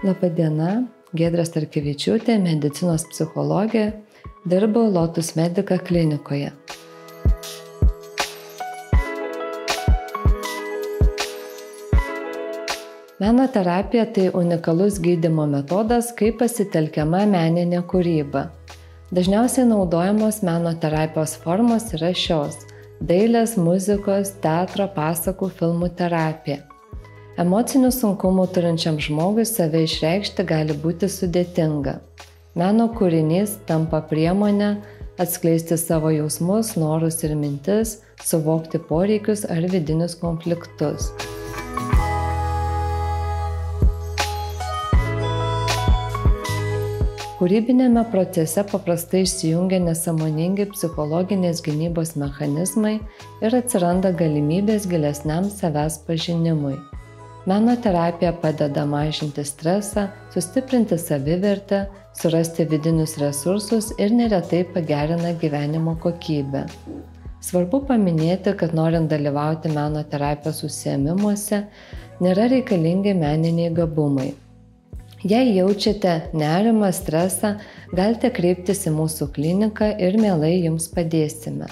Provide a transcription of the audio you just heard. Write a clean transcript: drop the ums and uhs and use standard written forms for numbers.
Labą diena, Giedrė Starkevičiūtė, medicinos psichologė, dirbu Lotus Medica klinikoje. Meno terapija tai unikalus gydymo metodas, kai pasitelkiama meninė kūryba. Dažniausiai naudojamos meno terapijos formos yra šios – dailės, muzikos, teatro, pasakų, filmų terapija. Emocinių sunkumų turinčiam žmogui save išreikšti gali būti sudėtinga. Meno kūrinys tampa priemonė atskleisti savo jausmus, norus ir mintis, suvokti poreikius ar vidinius konfliktus. Kūrybinėme procese paprastai išsijungia nesąmoningi psichologinės gynybos mechanizmai ir atsiranda galimybės gilesniam savęs pažinimui. Meno terapija padeda mažinti stresą, sustiprinti savivertę, surasti vidinius resursus ir neretai pagerina gyvenimo kokybę. Svarbu paminėti, kad norint dalyvauti meno terapijos užsiėmimuose, nėra reikalingi meniniai gabumai. Jei jaučiate nerimą, stresą, galite kreiptis į mūsų kliniką ir mielai jums padėsime.